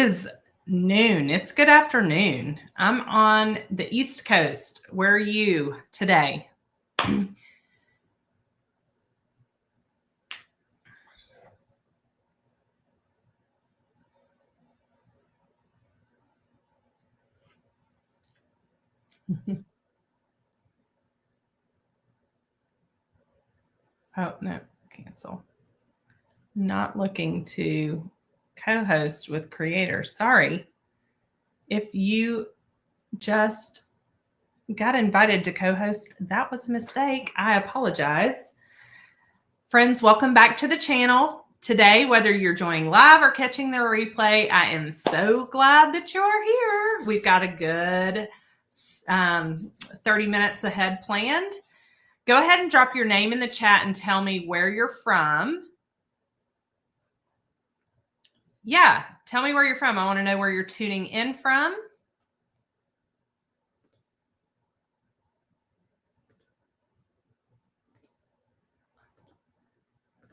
is noon. It's good afternoon. I'm on the East Coast. Where are you today? Oh, no, cancel. Not looking to co-host with creators. Sorry. If you just got invited to co-host, that was a mistake. I apologize. Friends, welcome back to the channel. Today, whether you're joining live or catching the replay, I am so glad that you're here. We've got a good 30 minutes ahead planned. Go ahead and drop your name in the chat and tell me where you're from. Yeah, tell me where you're from. I want to know where you're tuning in from.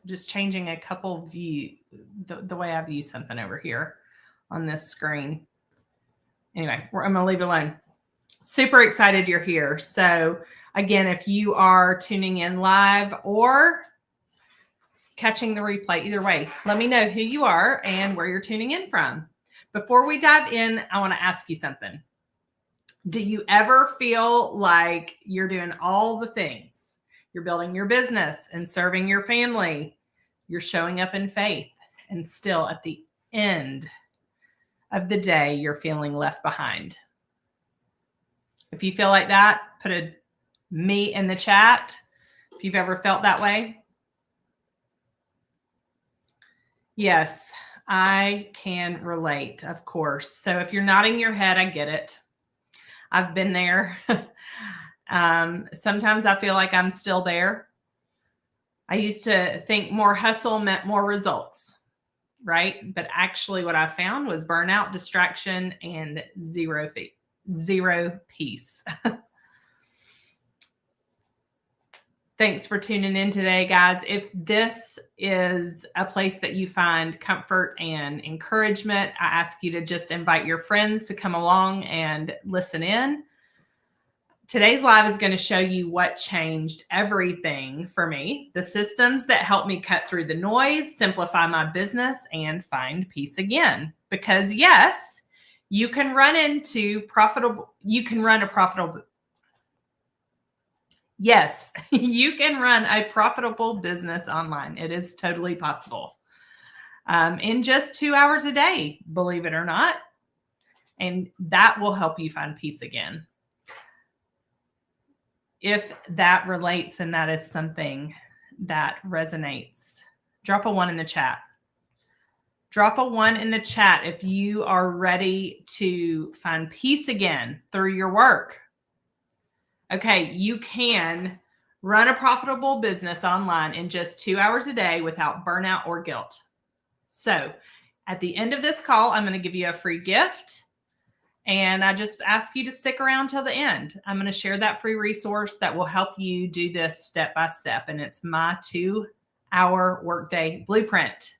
Just changing a couple view, the way I view something over here on this screen. Anyway, I'm going to leave it alone. Super excited you're here. So again, if you are tuning in live or catching the replay, either way, let me know who you are and where you're tuning in from. Before we dive in, I want to ask you something. Do you ever feel like you're doing all the things? You're building your business and serving your family. You're showing up in faith, and still at the end of the day, you're feeling left behind. If you feel like that, put a me in the chat if you've ever felt that way. Yes, I can relate, of course. So if you're nodding your head, I get it. I've been there. Sometimes I feel like I'm still there. I used to think more hustle meant more results, right? But actually what I found was burnout, distraction, and zero peace. Thanks for tuning in today, guys. If this is a place that you find comfort and encouragement, I ask you to just invite your friends to come along and listen in. Today's live is going to show you what changed everything for me, the systems that help me cut through the noise, simplify my business, and find peace again. Because yes, you can run a profitable business online. It is totally possible. In just 2 hours a day, believe it or not. And that will help you find peace again. If that relates and that is something that resonates, drop a 1 in the chat. Drop a 1 in the chat if you are ready to find peace again through your work. Okay, you can run a profitable business online in just 2 hours a day without burnout or guilt. So at the end of this call, I'm going to give you a free gift. And I just ask you to stick around till the end. I'm going to share that free resource that will help you do this step by step. And it's my 2-hour workday blueprint.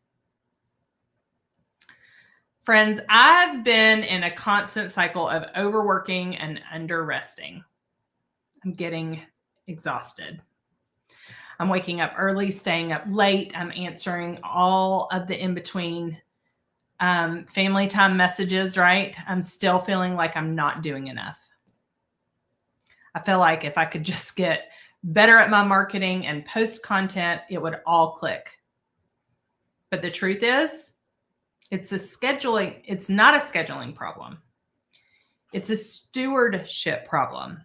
Friends, I've been in a constant cycle of overworking and under resting. I'm getting exhausted. I'm waking up early, staying up late. I'm answering all of the in-between family time messages, right? I'm still feeling like I'm not doing enough. I feel like if I could just get better at my marketing and post content, it would all click. But the truth is, it's not a scheduling problem. It's a stewardship problem.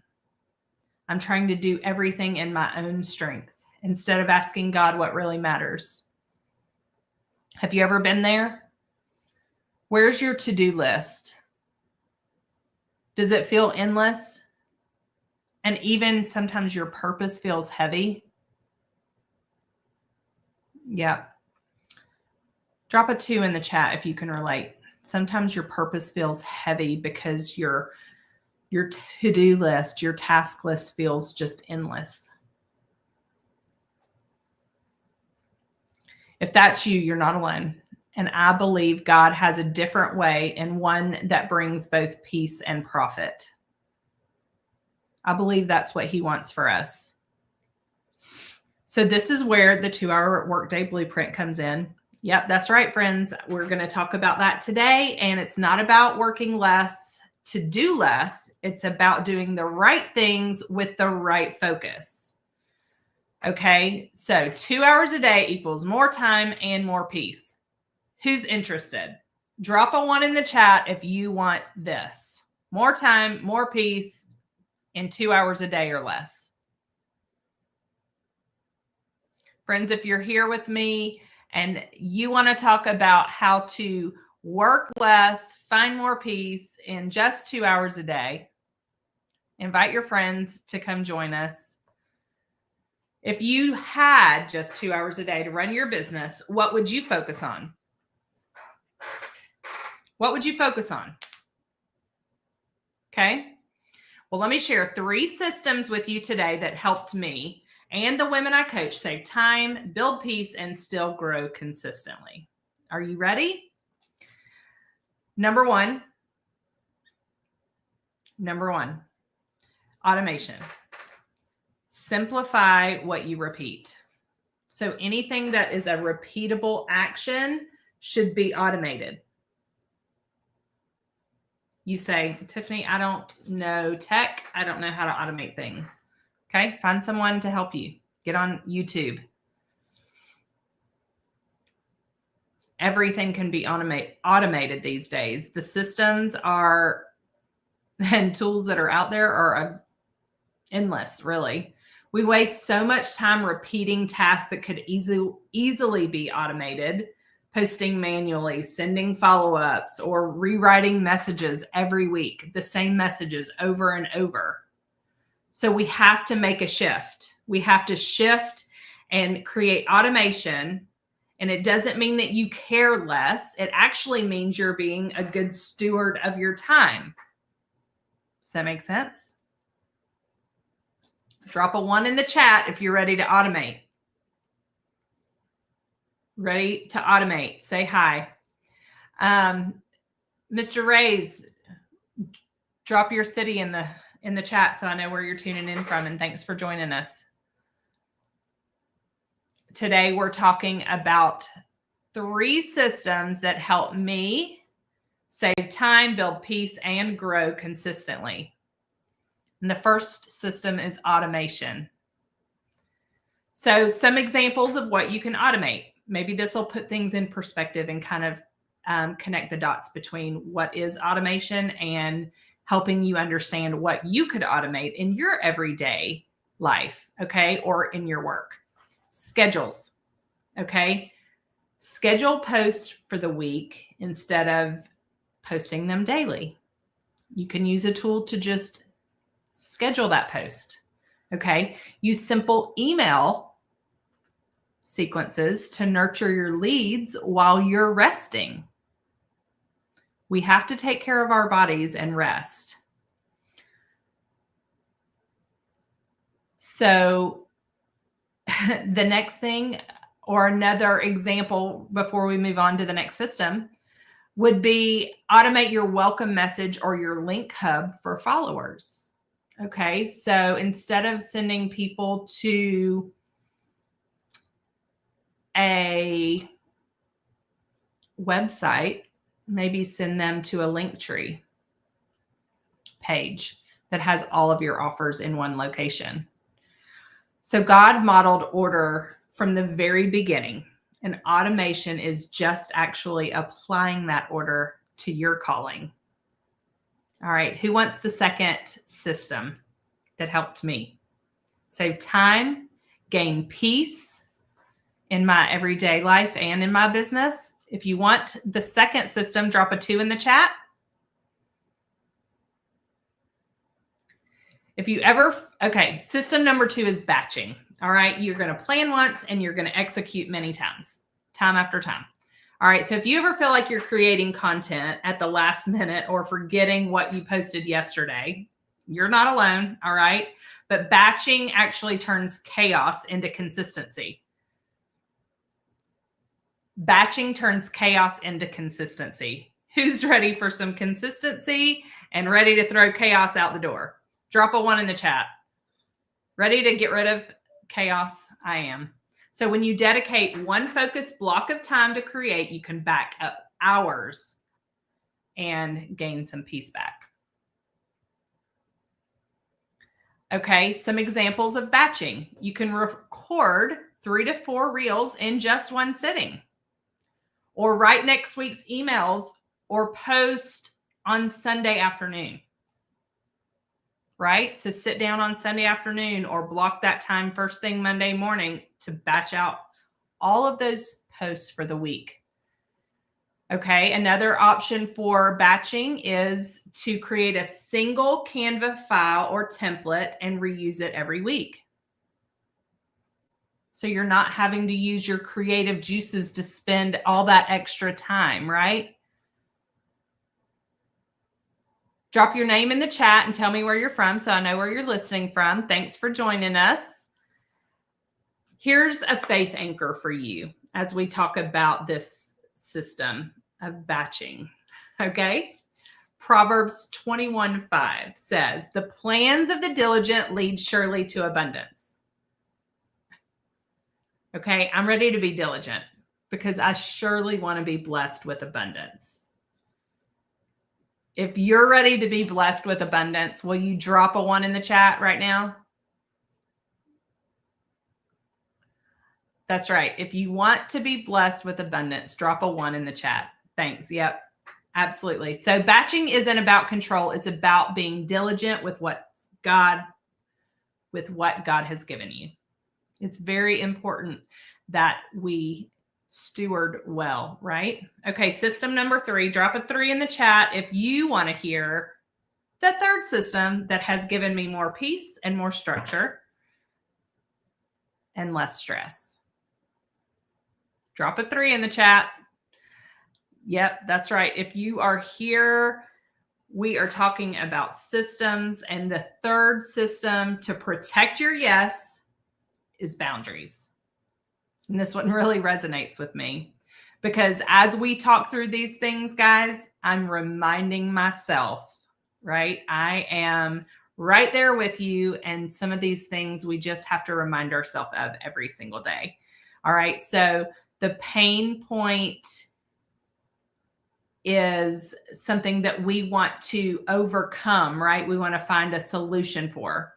I'm trying to do everything in my own strength instead of asking God what really matters. Have you ever been there? Where's your to-do list? Does it feel endless? And even sometimes your purpose feels heavy? Yeah. Drop a 2 in the chat if you can relate. Sometimes your purpose feels heavy because your to-do list, your task list feels just endless. If that's you, you're not alone. And I believe God has a different way, and one that brings both peace and profit. I believe that's what he wants for us. So this is where the 2-hour workday blueprint comes in. Yep, that's right, friends. We're going to talk about that today. And it's not about working less to do less. It's about doing the right things with the right focus. Okay, so 2 hours a day equals more time and more peace. Who's interested? Drop a 1 in the chat if you want this. More time, more peace in 2 hours a day or less. Friends, if you're here with me and you want to talk about how to work less, find more peace in just 2 hours a day, invite your friends to come join us. If you had just 2 hours a day to run your business, what would you focus on? What would you focus on? Okay. Well, let me share 3 systems with you today that helped me and the women I coach save time, build peace, and still grow consistently. Are you ready? Number one, automation. Simplify what you repeat. So anything that is a repeatable action should be automated. You say, Tiffanie, I don't know tech. I don't know how to automate things. Okay, find someone to help you. Get on YouTube. Everything can be automated these days. The systems are and tools that are out there are endless, really. We waste so much time repeating tasks that could easily be automated, posting manually, sending follow-ups, or rewriting messages every week, the same messages over and over. So we have to make a shift. We have to shift and create automation. And it doesn't mean that you care less. It actually means you're being a good steward of your time. Does that make sense? Drop a 1 in the chat if you're ready to automate. Ready to automate. Say hi. Mr. Ray's, drop your city in the chat so I know where you're tuning in from, and thanks for joining us. Today we're talking about 3 systems that help me save time, build peace, and grow consistently. And the first system is automation. So some examples of what you can automate. Maybe this will put things in perspective and kind of connect the dots between what is automation and helping you understand what you could automate in your everyday life, okay, or in your work. Schedules, okay? Schedule posts for the week instead of posting them daily. You can use a tool to just schedule that post, okay? Use simple email sequences to nurture your leads while you're resting. We have to take care of our bodies and rest. So the next thing, or another example before we move on to the next system, would be automate your welcome message or your link hub for followers. Okay, so instead of sending people to a website, maybe send them to a Linktree page that has all of your offers in one location. So God modeled order from the very beginning, and automation is just actually applying that order to your calling. All right, who wants the second system that helped me? Save time, gain peace in my everyday life and in my business. If you want the second system, drop a 2 in the chat. If you ever, okay, system number 2 is batching. All right, you're going to plan once and you're going to execute many times, time after time. All right, so if you ever feel like you're creating content at the last minute or forgetting what you posted yesterday, you're not alone, all right? But batching actually turns chaos into consistency. Batching turns chaos into consistency. Who's ready for some consistency and ready to throw chaos out the door? Drop a 1 in the chat. Ready to get rid of chaos? I am. So when you dedicate one focused block of time to create, you can back up hours and gain some peace back. Okay, some examples of batching. You can record 3 to 4 reels in just one sitting, or write next week's emails, or post on Sunday afternoon, right? So sit down on Sunday afternoon or block that time first thing Monday morning to batch out all of those posts for the week. Okay, another option for batching is to create a single Canva file or template and reuse it every week. So you're not having to use your creative juices to spend all that extra time, right? Drop your name in the chat and tell me where you're from so I know where you're listening from. Thanks for joining us. Here's a faith anchor for you as we talk about this system of batching. Okay. Proverbs 21:5 says, "The plans of the diligent lead surely to abundance." Okay. I'm ready to be diligent because I surely want to be blessed with abundance. If you're ready to be blessed with abundance, will you drop a 1 in the chat right now? That's right. If you want to be blessed with abundance, drop a 1 in the chat. Thanks. Yep, absolutely. So batching isn't about control. It's about being diligent with what God has given you. It's very important that we steward well, right? Okay, system number 3, drop a 3 in the chat if you want to hear the third system that has given me more peace and more structure and less stress. Drop a 3 in the chat. Yep, that's right. If you are here, we are talking about systems, and the third system to protect your yes is boundaries. And this one really resonates with me because as we talk through these things, guys, I'm reminding myself, right? I am right there with you. And some of these things we just have to remind ourselves of every single day. All right. So the pain point is something that we want to overcome, right? We want to find a solution for.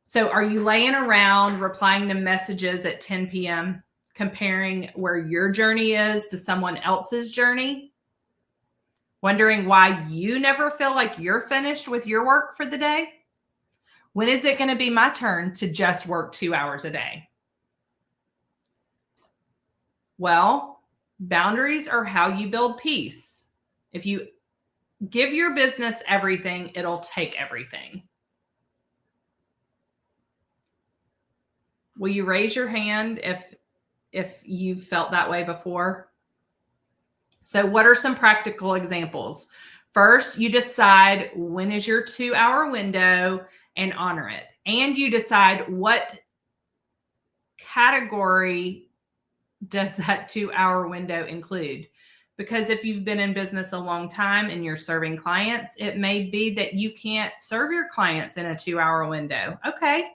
So are you laying around replying to messages at 10 p.m., comparing where your journey is to someone else's journey? Wondering why you never feel like you're finished with your work for the day? When is it going to be my turn to just work 2 hours a day? Well, boundaries are how you build peace. If you give your business everything, it'll take everything. Will you raise your hand if you've felt that way before? So what are some practical examples? First, you decide when is your 2-hour window and honor it. And you decide what category does that 2-hour window include? Because if you've been in business a long time and you're serving clients, it may be that you can't serve your clients in a 2-hour window. Okay.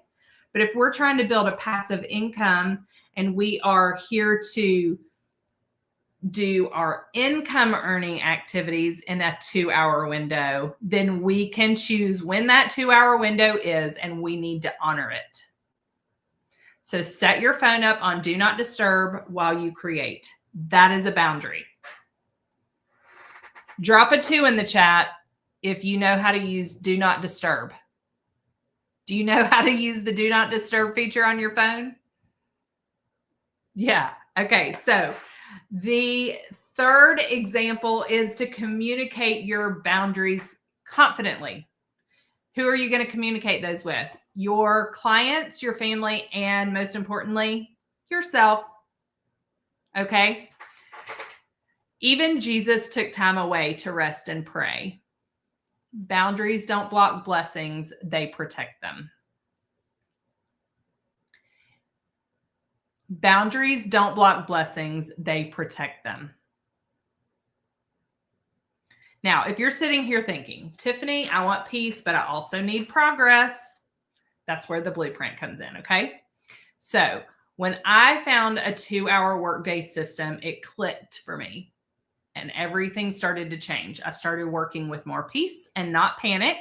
But if we're trying to build a passive income and we are here to do our income earning activities in a 2-hour window, then we can choose when that 2-hour window is, and we need to honor it. So set your phone up on do not disturb while you create. That is a boundary. Drop a 2 in the chat if you know how to use do not disturb. Do you know how to use the do not disturb feature on your phone? Yeah. Okay. So the third example is to communicate your boundaries confidently. Who are you going to communicate those with? Your clients, your family, and most importantly, yourself. Okay. Even Jesus took time away to rest and pray. Boundaries don't block blessings, they protect them. Boundaries don't block blessings, they protect them. Now, if you're sitting here thinking, Tiffanie, I want peace, but I also need progress, that's where the blueprint comes in, okay? So when I found a 2-hour workday system, it clicked for me and everything started to change. I started working with more peace and not panic.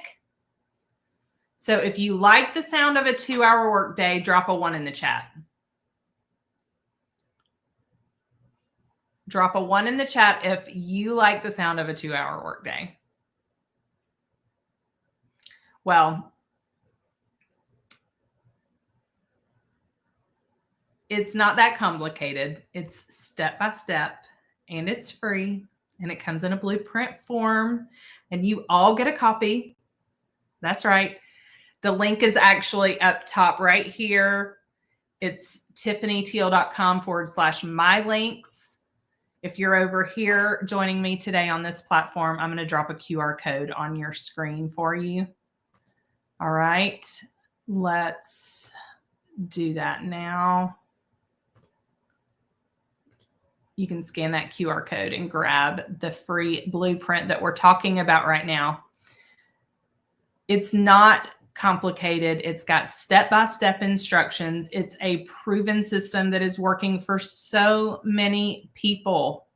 So if you like the sound of a 2-hour workday, drop a 1 in the chat. Drop a 1 in the chat if you like the sound of a 2-hour workday. Well, it's not that complicated. It's step by step and it's free and it comes in a blueprint form and you all get a copy. That's right. The link is actually up top right here. It's TiffaniTeel.com/my links. If you're over here joining me today on this platform, I'm going to drop a QR code on your screen for you. All right, let's do that now. You can scan that QR code and grab the free blueprint that we're talking about right now. It's not complicated. It's got step-by-step instructions. It's a proven system that is working for so many people.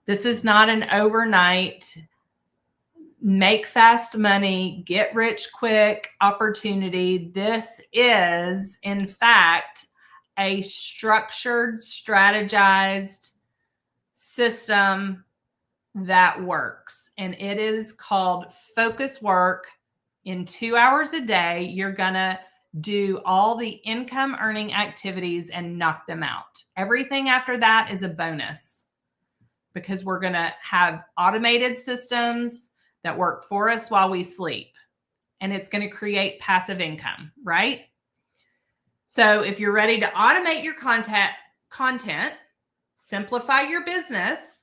This is not an overnight, make fast money, get rich quick opportunity. This is, in fact, a structured, strategized system that works. And it is called focus work. In 2 hours a day, you're going to do all the income earning activities and knock them out. Everything after that is a bonus because we're going to have automated systems that work for us while we sleep. And it's going to create passive income, right? So if you're ready to automate your content, simplify your business,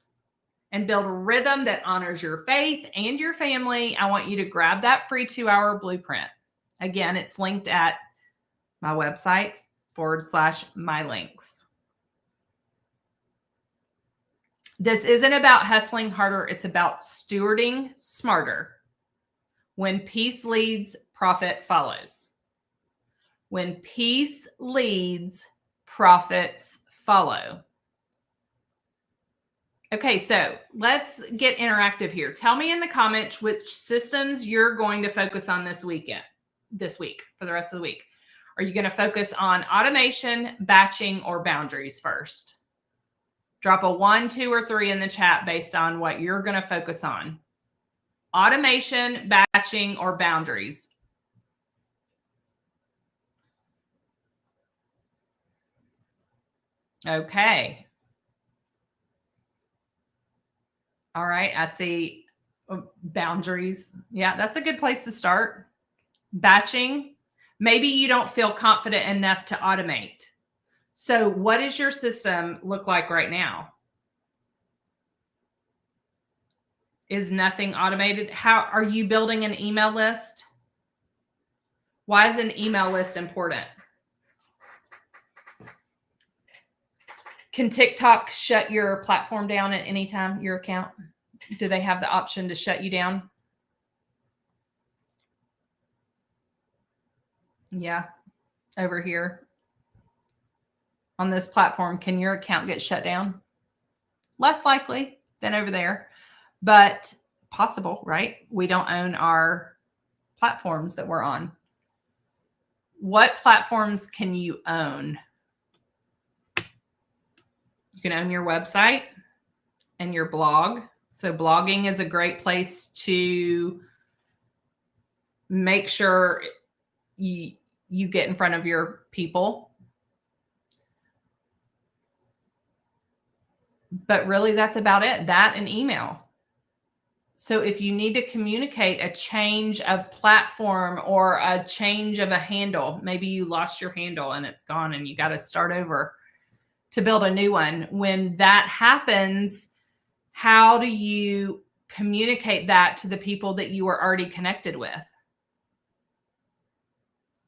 and build a rhythm that honors your faith and your family, I want you to grab that free 2-hour blueprint. Again, it's linked at my website /my links. This isn't about hustling harder. It's about stewarding smarter. When peace leads, profit follows. When peace leads, profits follow. Okay, so let's get interactive here. Tell me in the comments which systems you're going to focus on this week, for the rest of the week. Are you going to focus on automation, batching, or boundaries first? Drop a 1, 2, or 3 in the chat based on what you're going to focus on. Automation, batching, or boundaries. Okay. All right, I see boundaries. Yeah, that's a good place to start. Batching, maybe you don't feel confident enough to automate. So what does your system look like right now? Is nothing automated? How are you building an email list? Why is an email list important? Can TikTok shut your platform down at any time, your account? Do they have the option to shut you down? Yeah, over here on this platform, can your account get shut down? Less likely than over there, but possible, right? We don't own our platforms that we're on. What platforms can you own? You can own your website and your blog. So blogging is a great place to make sure you get in front of your people. But really, that's about it. That and email. So if you need to communicate a change of platform or a change of a handle, maybe you lost your handle and it's gone and you got to start over to build a new one. When that happens, how do you communicate that to the people that you are already connected with?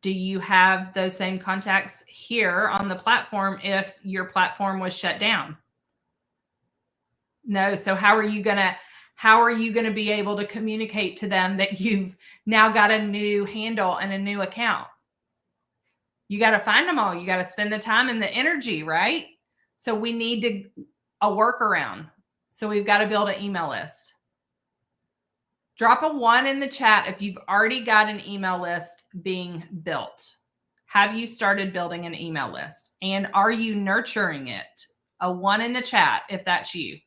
Do you have those same contacts here on the platform if your platform was shut down? No. So how are you going to be able to communicate to them that you've now got a new handle and a new account? You got to find them all. You got to spend the time and the energy, right? So we need a workaround. So we've got to build an email list. Drop a 1 in the chat if you've already got an email list being built. Have you started building an email list? And are you nurturing it? A 1 in the chat if that's you.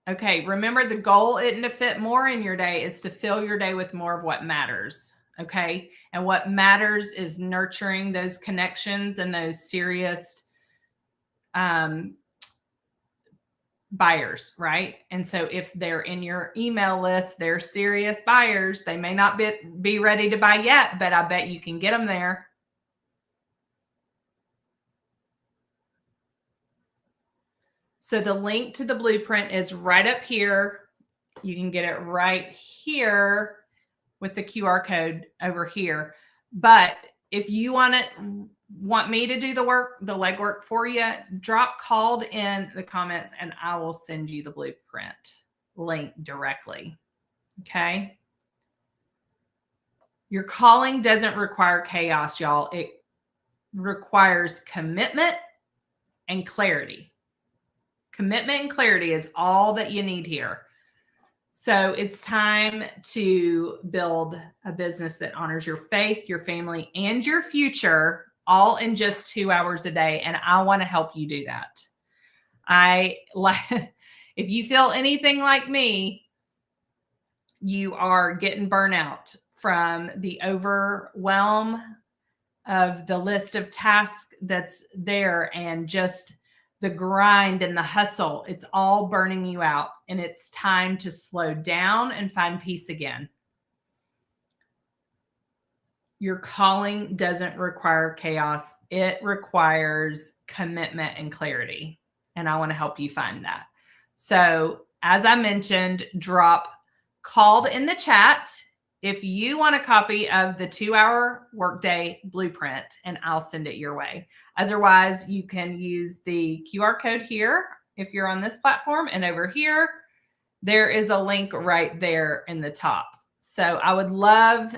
Okay, remember the goal isn't to fit more in your day. It's to fill your day with more of what matters. Okay. And what matters is nurturing those connections and those serious buyers, right? And so if they're in your email list, they're serious buyers. They may not be ready to buy yet, but I bet you can get them there. So the link to the blueprint is right up here. You can get it right here with the QR code over here. But if you want me to do the legwork for you, drop called in the comments and I will send you the blueprint link directly. Okay. Your calling doesn't require chaos, y'all. It requires commitment and clarity. Commitment and clarity is all that you need here. So it's time to build a business that honors your faith, your family, and your future, all in just 2 hours a day. And I want to help you do that. If you feel anything like me, you are getting burnout from the overwhelm of the list of tasks that's there and just the grind and the hustle. It's all burning you out, and it's time to slow down and find peace again. Your calling doesn't require chaos. It requires commitment and clarity. And I want to help you find that. So as I mentioned, drop called in the chat if you want a copy of the 2-hour Workday blueprint, and I'll send it your way. Otherwise, you can use the QR code here if you're on this platform, and over here, there is a link right there in the top. So I would love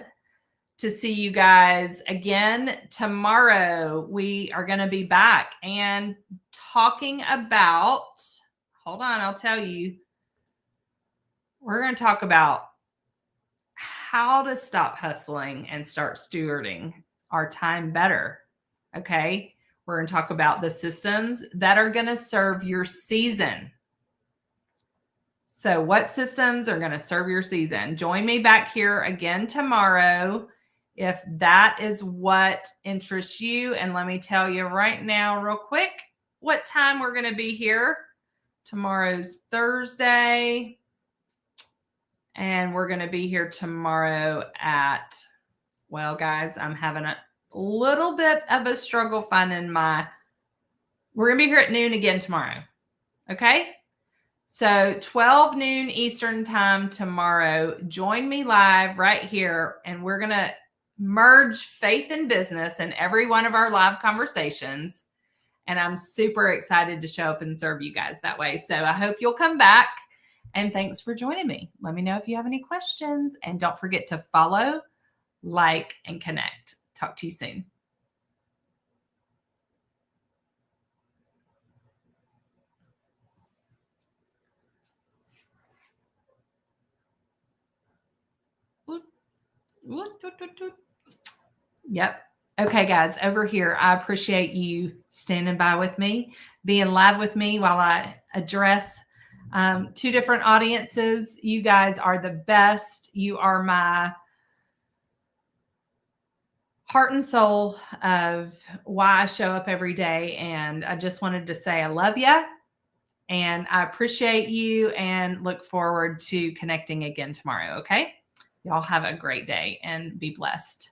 to see you guys again tomorrow. We are going to be back and talking about, hold on, I'll tell you. We're going to talk about how to stop hustling and start stewarding our time better. Okay. We're going to talk about the systems that are going to serve your season. So what systems are going to serve your season? Join me back here again tomorrow if that is what interests you. And let me tell you right now, real quick, what time we're going to be here. Tomorrow's Thursday. And we're going to be here tomorrow at, well, guys, I'm having a little bit of a struggle finding we're going to be here at noon again tomorrow. Okay. So 12 noon Eastern time tomorrow. Join me live right here. And we're going to merge faith and business in every one of our live conversations. And I'm super excited to show up and serve you guys that way. So I hope you'll come back. And thanks for joining me. Let me know if you have any questions. And don't forget to follow, like, and connect. Talk to you soon. Yep. Okay, guys, over here, I appreciate you standing by with me, being live with me while I address 2 different audiences. You guys are the best. You are my heart and soul of why I show up every day. And I just wanted to say I love you and I appreciate you and look forward to connecting again tomorrow. Okay. Y'all have a great day and be blessed.